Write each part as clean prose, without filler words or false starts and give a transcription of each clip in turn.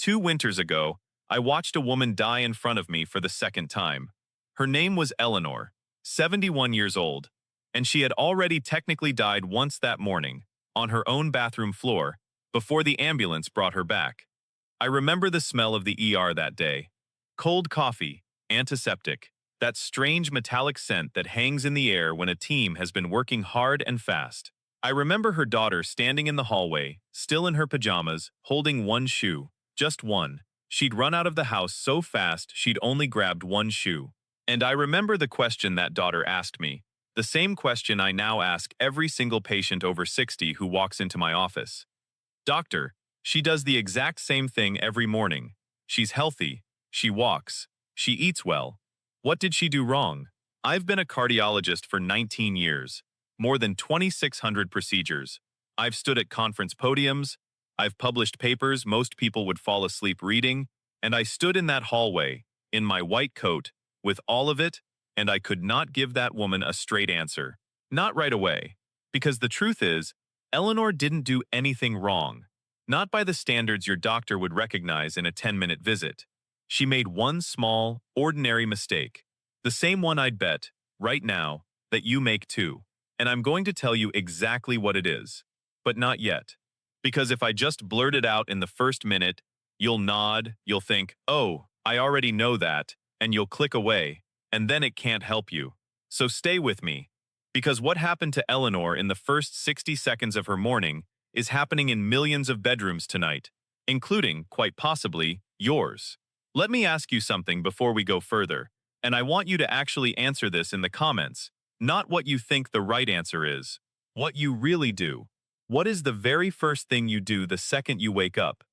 2 winters ago, I watched a woman die in front of me for the second time. Her name was Eleanor, 71 years old, and she had already technically died once that morning, on her own bathroom floor, before the ambulance brought her back. I remember the smell of the ER that day. Cold coffee, antiseptic, that strange metallic scent that hangs in the air when a team has been working hard and fast. I remember her daughter standing in the hallway, still in her pajamas, holding one shoe, just one. She'd run out of the house so fast she'd only grabbed one shoe. And I remember the question that daughter asked me, the same question I now ask every single patient over 60 who walks into my office. Doctor, she does the exact same thing every morning. She's healthy, she walks, she eats well. What did she do wrong? I've been a cardiologist for 19 years, more than 2,600 procedures. I've stood at conference podiums, I've published papers most people would fall asleep reading, and I stood in that hallway, in my white coat, with all of it, and I could not give that woman a straight answer. Not right away. Because the truth is, Eleanor didn't do anything wrong. Not by the standards your doctor would recognize in a 10-minute visit. She made one small, ordinary mistake. The same one I'd bet, right now, that you make too. And I'm going to tell you exactly what it is. But not yet. Because if I just blurt it out in the first minute, you'll nod, you'll think, oh, I already know that, and you'll click away, and then it can't help you. So stay with me. Because what happened to Eleanor in the first 60 seconds of her morning is happening in millions of bedrooms tonight, including, quite possibly, yours. Let me ask you something before we go further, and I want you to actually answer this in the comments, not what you think the right answer is. What you really do. What is the very first thing you do the second you wake up?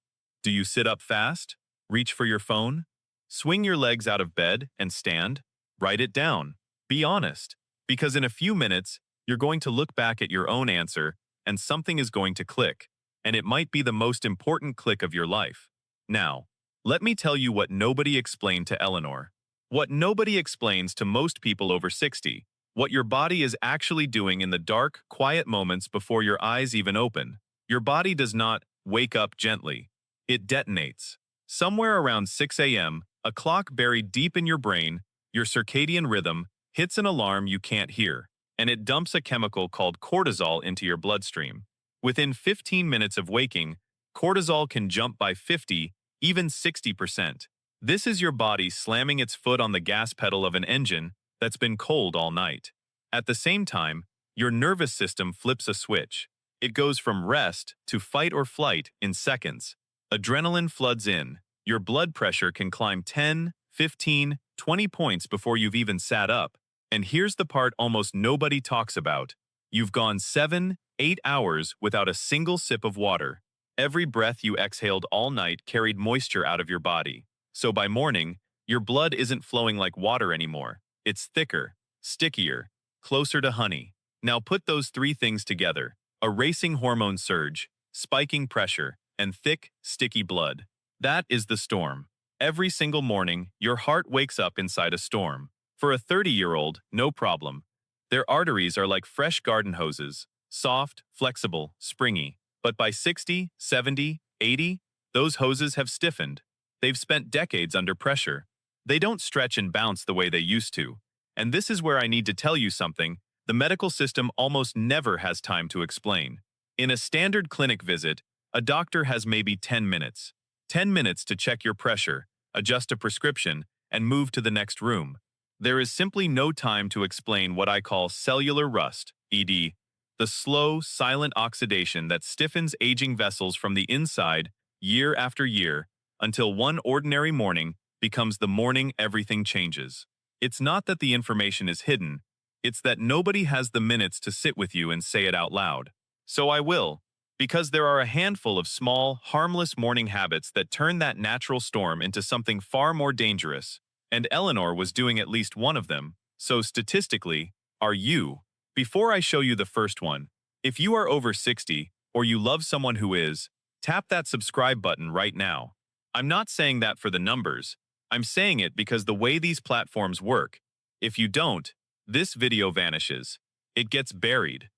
Do you sit up fast? Reach for your phone? Swing your legs out of bed and stand? Write it down. Be honest. Because in a few minutes, you're going to look back at your own answer and something is going to click, and it might be the most important click of your life. Now, let me tell you what nobody explained to Eleanor. What nobody explains to most people over 60. What your body is actually doing in the dark, quiet moments before your eyes even open. Your body does not wake up gently. It detonates. Somewhere around 6 a.m., a clock buried deep in your brain, your circadian rhythm, hits an alarm you can't hear, and it dumps a chemical called cortisol into your bloodstream. Within 15 minutes of waking, cortisol can jump by 50, even 60%. This is your body slamming its foot on the gas pedal of an engine that's been cold all night. At the same time, your nervous system flips a switch. It goes from rest to fight or flight in seconds. Adrenaline floods in. Your blood pressure can climb 10, 15, 20 points before you've even sat up. And here's the part almost nobody talks about. You've gone 7, 8 hours without a single sip of water. Every breath you exhaled all night carried moisture out of your body. So by morning, your blood isn't flowing like water anymore. It's thicker, stickier, closer to honey. Now put those three things together: a racing hormone surge, spiking pressure, and thick, sticky blood. That is the storm. Every single morning, your heart wakes up inside a storm. For a 30-year-old, no problem. Their arteries are like fresh garden hoses, soft, flexible, springy. But by 60, 70, 80, those hoses have stiffened. They've spent decades under pressure. They don't stretch and bounce the way they used to. And this is where I need to tell you something the medical system almost never has time to explain. In a standard clinic visit, a doctor has maybe 10 minutes. 10 minutes to check your pressure, adjust a prescription, and move to the next room. There is simply no time to explain what I call cellular rust, ED, the slow, silent oxidation that stiffens aging vessels from the inside year after year until one ordinary morning becomes the morning everything changes. It's not that the information is hidden, it's that nobody has the minutes to sit with you and say it out loud. So I will, because there are a handful of small, harmless morning habits that turn that natural storm into something far more dangerous. And Eleanor was doing at least one of them, so statistically, are you. Before I show you the first one, if you are over 60, or you love someone who is, tap that subscribe button right now. I'm not saying that for the numbers. I'm saying it because the way these platforms work, if you don't, this video vanishes. It gets buried.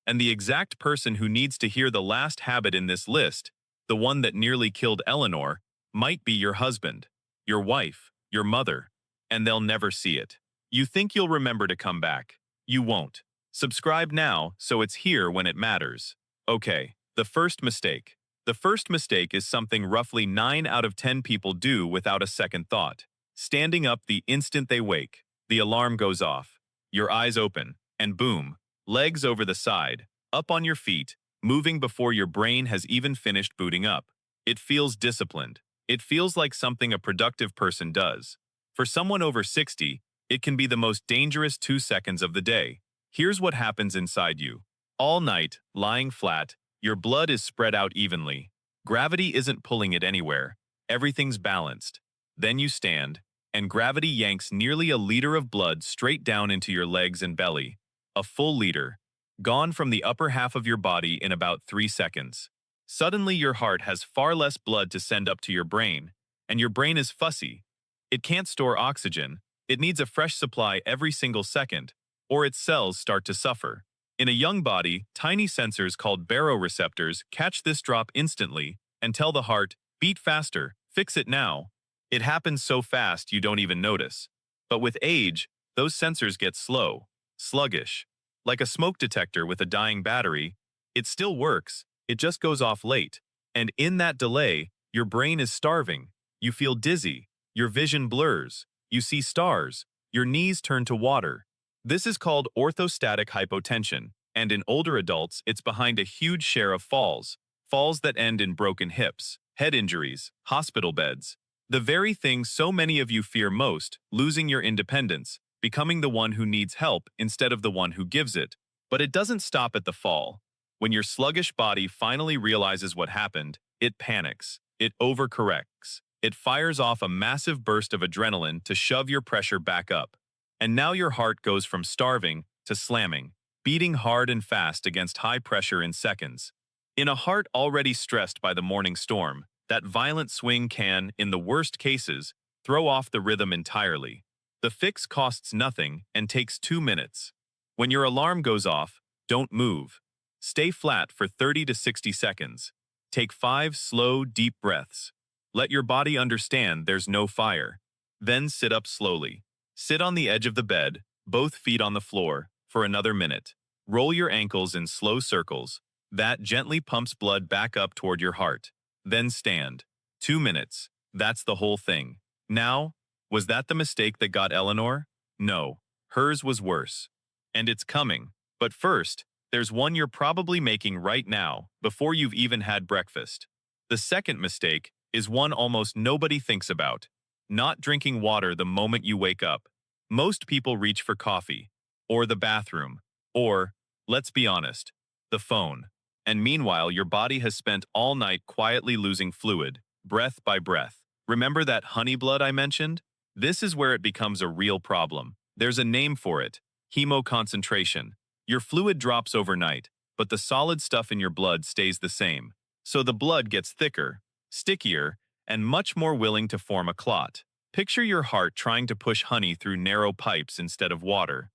And the exact person who needs to hear the last habit in this list, the one that nearly killed Eleanor, might be your husband, your wife, your mother, and they'll never see it. You think you'll remember to come back. You won't. Subscribe now so it's here when it matters. Okay, the first mistake. The first mistake is something roughly 9 out of 10 people do without a second thought. Standing up the instant they wake. The alarm goes off. Your eyes open, and boom, legs over the side, up on your feet, moving before your brain has even finished booting up. It feels disciplined. It feels like something a productive person does. For someone over 60, it can be the most dangerous 2 seconds of the day. Here's what happens inside you. All night, lying flat, your blood is spread out evenly. Gravity isn't pulling it anywhere. Everything's balanced. Then you stand, and gravity yanks nearly a liter of blood straight down into your legs and belly. A full liter. Gone from the upper half of your body in about 3 seconds. Suddenly your heart has far less blood to send up to your brain, and your brain is fussy. It can't store oxygen. It needs a fresh supply every single second, or its cells start to suffer. In a young body, tiny sensors called baroreceptors catch this drop instantly and tell the heart, beat faster, fix it now. It happens so fast you don't even notice. But with age, those sensors get slow, sluggish. Like a smoke detector with a dying battery, it still works, it just goes off late. And in that delay, your brain is starving. You feel dizzy, your vision blurs, you see stars, your knees turn to water. This is called orthostatic hypotension, and in older adults, it's behind a huge share of falls that end in broken hips, head injuries, hospital beds. The very thing so many of you fear most, losing your independence, becoming the one who needs help instead of the one who gives it. But it doesn't stop at the fall. When your sluggish body finally realizes what happened, it panics, it overcorrects, it fires off a massive burst of adrenaline to shove your pressure back up. And now your heart goes from starving to slamming, beating hard and fast against high pressure in seconds. In a heart already stressed by the morning storm, that violent swing can, in the worst cases, throw off the rhythm entirely. The fix costs nothing and takes 2 minutes. When your alarm goes off, don't move. Stay flat for 30 to 60 seconds. Take 5 slow, deep breaths. Let your body understand there's no fire. Then sit up slowly. Sit on the edge of the bed, both feet on the floor, for another minute. Roll your ankles in slow circles. That gently pumps blood back up toward your heart. Then stand. 2 minutes. That's the whole thing. Now, was that the mistake that got Eleanor? No. Hers was worse. And it's coming. But first, there's one you're probably making right now, before you've even had breakfast. The second mistake is one almost nobody thinks about. Not drinking water the moment you wake up. Most people reach for coffee, or the bathroom, or, let's be honest, the phone. And meanwhile, your body has spent all night quietly losing fluid, breath by breath. Remember that honey blood I mentioned? This is where it becomes a real problem. There's a name for it: hemoconcentration. Your fluid drops overnight, but the solid stuff in your blood stays the same. So the blood gets thicker, stickier, and much more willing to form a clot. Picture your heart trying to push honey through narrow pipes instead of water.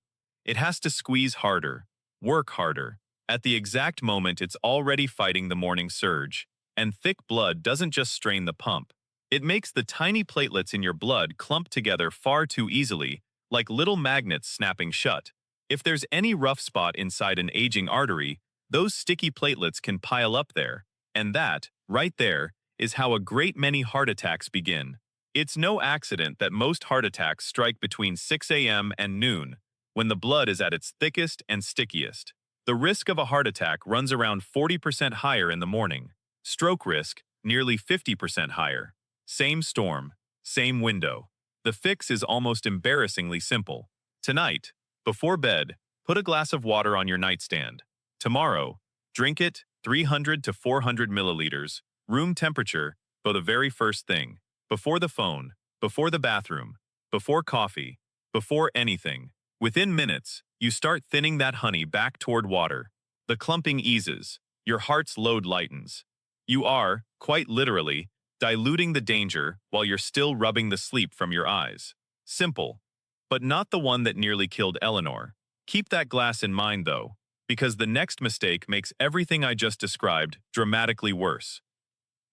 It has to squeeze harder, work harder. At the exact moment it's already fighting the morning surge. And thick blood doesn't just strain the pump. It makes the tiny platelets in your blood clump together far too easily, like little magnets snapping shut. If there's any rough spot inside an aging artery, those sticky platelets can pile up there. And that, right there, is how a great many heart attacks begin. It's no accident that most heart attacks strike between 6 a.m. and noon, when the blood is at its thickest and stickiest. The risk of a heart attack runs around 40% higher in the morning. Stroke risk, nearly 50% higher. Same storm, same window. The fix is almost embarrassingly simple. Tonight, before bed, put a glass of water on your nightstand. Tomorrow, drink it 300 to 400 milliliters, room temperature, for the very first thing. Before the phone, before the bathroom, before coffee, before anything. Within minutes, you start thinning that honey back toward water. The clumping eases. Your heart's load lightens. You are, quite literally, diluting the danger while you're still rubbing the sleep from your eyes. Simple. But not the one that nearly killed Eleanor. Keep that glass in mind, though, because the next mistake makes everything I just described dramatically worse.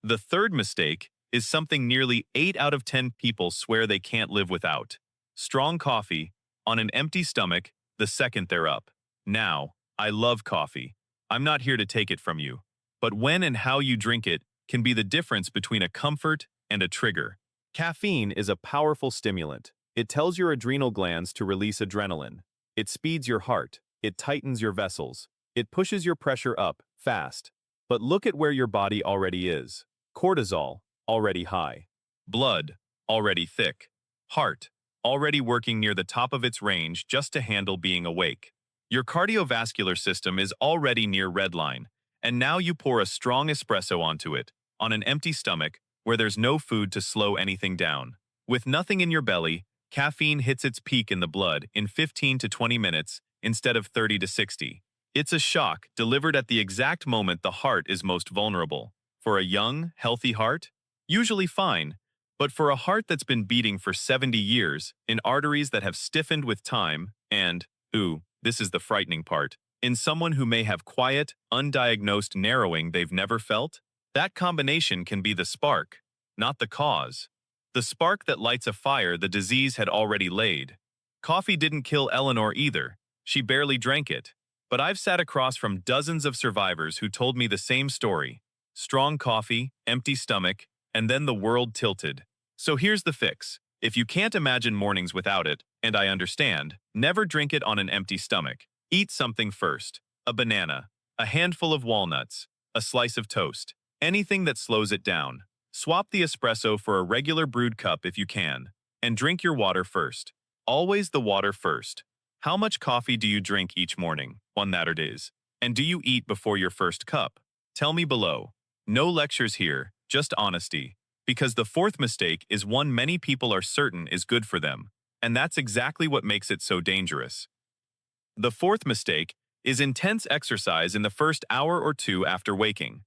The third mistake is something nearly 8 out of 10 people swear they can't live without. Strong coffee, on an empty stomach, the second they're up. Now, I love coffee. I'm not here to take it from you. But when and how you drink it can be the difference between a comfort and a trigger. Caffeine is a powerful stimulant. It tells your adrenal glands to release adrenaline. It speeds your heart. It tightens your vessels. It pushes your pressure up, fast. But look at where your body already is. Cortisol, already high. Blood, already thick. Heart, already working near the top of its range just to handle being awake. Your cardiovascular system is already near redline, and now you pour a strong espresso onto it, on an empty stomach, where there's no food to slow anything down. With nothing in your belly, caffeine hits its peak in the blood in 15 to 20 minutes instead of 30 to 60. It's a shock delivered at the exact moment the heart is most vulnerable. For a young, healthy heart, usually fine, but for a heart that's been beating for 70 years, in arteries that have stiffened with time, and, this is the frightening part, in someone who may have quiet, undiagnosed narrowing they've never felt, that combination can be the spark, not the cause. The spark that lights a fire the disease had already laid. Coffee didn't kill Eleanor either. She barely drank it. But I've sat across from dozens of survivors who told me the same story. Strong coffee, empty stomach, and then the world tilted. So here's the fix. If you can't imagine mornings without it, and I understand, never drink it on an empty stomach. Eat something first. A banana, a handful of walnuts, a slice of toast. Anything that slows it down. Swap the espresso for a regular brewed cup if you can. And drink your water first. Always the water first. How much coffee do you drink each morning, on that days? And do you eat before your first cup? Tell me below. No lectures here, just honesty. Because the fourth mistake is one many people are certain is good for them. And that's exactly what makes it so dangerous. The fourth mistake is intense exercise in the first hour or two after waking.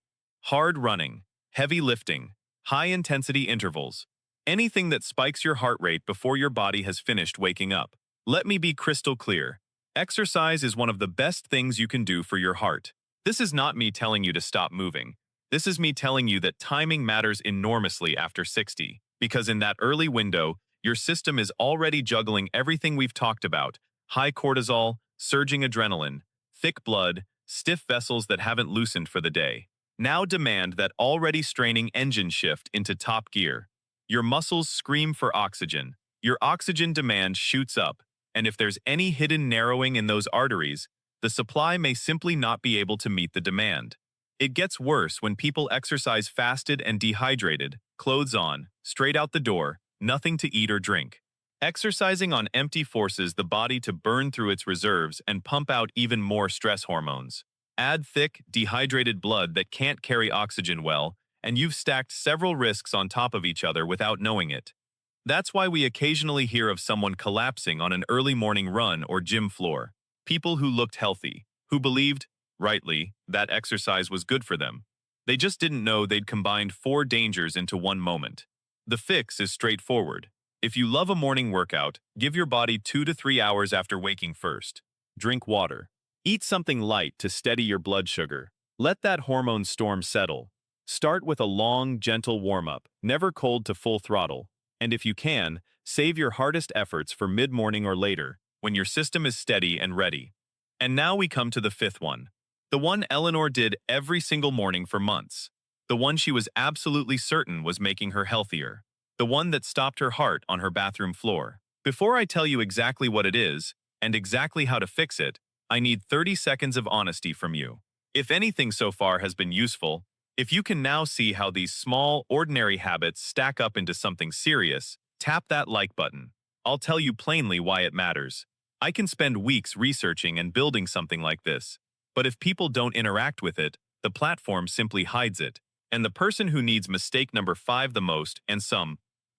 Hard running, heavy lifting, high-intensity intervals. Anything that spikes your heart rate before your body has finished waking up. Let me be crystal clear. Exercise is one of the best things you can do for your heart. This is not me telling you to stop moving. This is me telling you that timing matters enormously after 60, because in that early window, your system is already juggling everything we've talked about: high cortisol, surging adrenaline, thick blood, stiff vessels that haven't loosened for the day. Now demand that already straining engine shift into top gear. Your muscles scream for oxygen. Your oxygen demand shoots up, and if there's any hidden narrowing in those arteries, the supply may simply not be able to meet the demand. It gets worse when people exercise fasted and dehydrated, clothes on, straight out the door, nothing to eat or drink. Exercising on empty forces the body to burn through its reserves and pump out even more stress hormones. Add thick, dehydrated blood that can't carry oxygen well, and you've stacked several risks on top of each other without knowing it. That's why we occasionally hear of someone collapsing on an early morning run or gym floor. People who looked healthy, who believed, rightly, that exercise was good for them. They just didn't know they'd combined 4 dangers into one moment. The fix is straightforward. If you love a morning workout, give your body 2 to 3 hours after waking first. Drink water. Eat something light to steady your blood sugar. Let that hormone storm settle. Start with a long, gentle warm-up, never cold to full throttle. And if you can, save your hardest efforts for mid-morning or later, when your system is steady and ready. And now we come to the fifth one. The one Eleanor did every single morning for months. The one she was absolutely certain was making her healthier. The one that stopped her heart on her bathroom floor. Before I tell you exactly what it is, and exactly how to fix it, I need 30 seconds of honesty from you. If anything so far has been useful, if you can now see how these small, ordinary habits stack up into something serious, tap that like button. I'll tell you plainly why it matters. I can spend weeks researching and building something like this, but if people don't interact with it, the platform simply hides it. And the person who needs mistake number 5 the most, and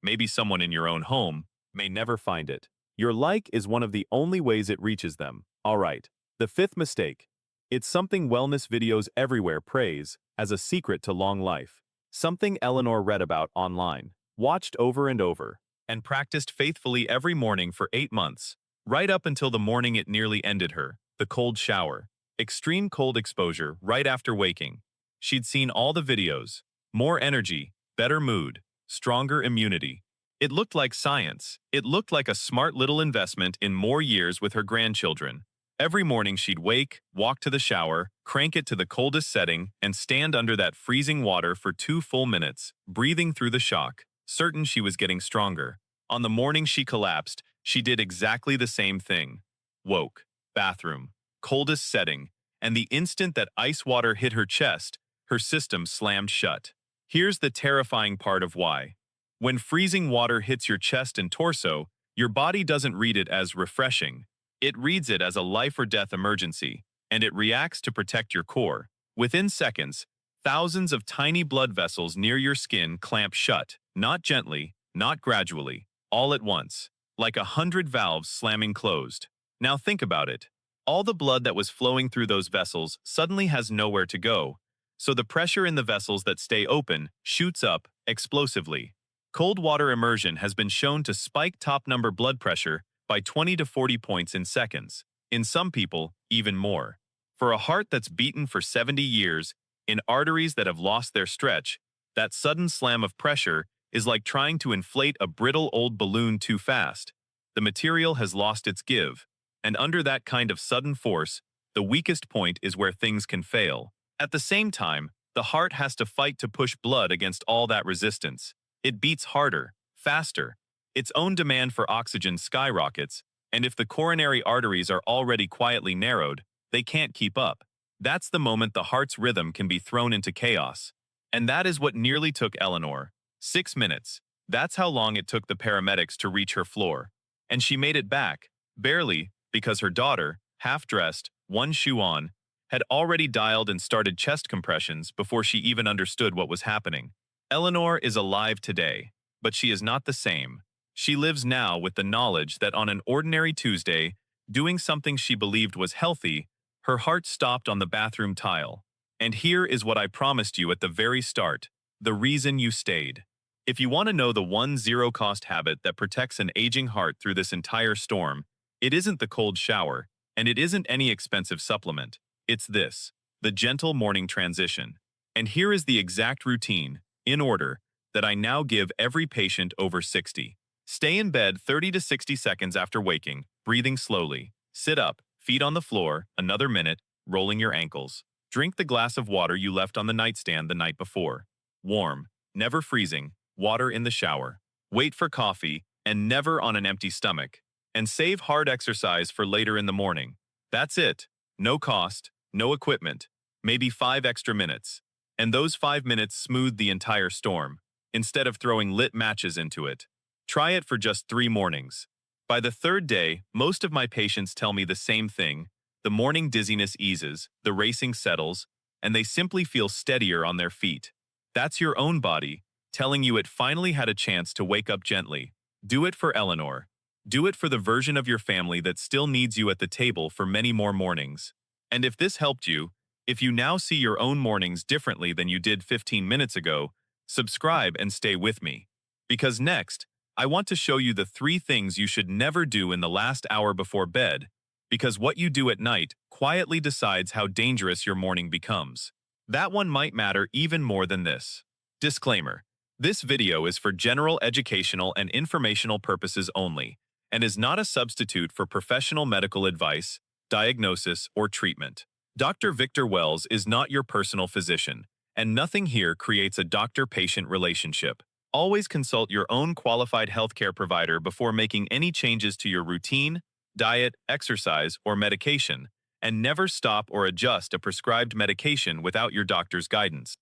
maybe someone in your own home, may never find it. Your like is one of the only ways it reaches them. All right, the 5th mistake. It's something wellness videos everywhere praise as a secret to long life. Something Eleanor read about online, watched over and over, and practiced faithfully every morning for 8 months, right up until the morning it nearly ended her, the cold shower. Extreme cold exposure right after waking. She'd seen all the videos. More energy, better mood, stronger immunity. It looked like science. It looked like a smart little investment in more years with her grandchildren. Every morning she'd wake, walk to the shower, crank it to the coldest setting, and stand under that freezing water for 2 full minutes, breathing through the shock, certain she was getting stronger. On the morning she collapsed, she did exactly the same thing. Woke, bathroom, coldest setting, and the instant that ice water hit her chest, her system slammed shut. Here's the terrifying part of why. When freezing water hits your chest and torso, your body doesn't read it as refreshing. It reads it as a life or death emergency, and it reacts to protect your core. Within seconds, thousands of tiny blood vessels near your skin clamp shut, not gently, not gradually, all at once, like 100 valves slamming closed. Now think about it. All the blood that was flowing through those vessels suddenly has nowhere to go, so the pressure in the vessels that stay open shoots up explosively. Cold water immersion has been shown to spike top-number blood pressure by 20 to 40 points in seconds. In some people, even more. For a heart that's beaten for 70 years, in arteries that have lost their stretch, that sudden slam of pressure is like trying to inflate a brittle old balloon too fast. The material has lost its give, and under that kind of sudden force, the weakest point is where things can fail. At the same time, the heart has to fight to push blood against all that resistance. It beats harder, faster. Its own demand for oxygen skyrockets, and if the coronary arteries are already quietly narrowed, they can't keep up. That's the moment the heart's rhythm can be thrown into chaos. And that is what nearly took Eleanor. 6 minutes. That's how long it took the paramedics to reach her floor. And she made it back, barely, because her daughter, half-dressed, one shoe on, had already dialed and started chest compressions before she even understood what was happening. Eleanor is alive today, but she is not the same. She lives now with the knowledge that on an ordinary Tuesday, doing something she believed was healthy, her heart stopped on the bathroom tile. And here is what I promised you at the very start, the reason you stayed. If you want to know the one zero-cost habit that protects an aging heart through this entire storm, it isn't the cold shower, and it isn't any expensive supplement. It's this, the gentle morning transition. And here is the exact routine, in order, that I now give every patient over 60. Stay in bed 30 to 60 seconds after waking, breathing slowly. Sit up, feet on the floor, another minute, rolling your ankles. Drink the glass of water you left on the nightstand the night before. Warm, never freezing, water in the shower. Wait for coffee, and never on an empty stomach. And save hard exercise for later in the morning. That's it. No cost, no equipment, maybe 5 extra minutes. And those 5 minutes smooth the entire storm, instead of throwing lit matches into it. Try it for just 3 mornings. By the 3rd day, most of my patients tell me the same thing. The morning dizziness eases, the racing settles, and they simply feel steadier on their feet. That's your own body, telling you it finally had a chance to wake up gently. Do it for Eleanor. Do it for the version of your family that still needs you at the table for many more mornings. And if this helped you, if you now see your own mornings differently than you did 15 minutes ago, subscribe and stay with me. Because next, I want to show you the 3 things you should never do in the last hour before bed, because what you do at night quietly decides how dangerous your morning becomes. That one might matter even more than this. Disclaimer: this video is for general educational and informational purposes only, and is not a substitute for professional medical advice, diagnosis, or treatment. Dr. Victor Wells is not your personal physician, and nothing here creates a doctor-patient relationship. Always consult your own qualified healthcare provider before making any changes to your routine, diet, exercise, or medication, and never stop or adjust a prescribed medication without your doctor's guidance.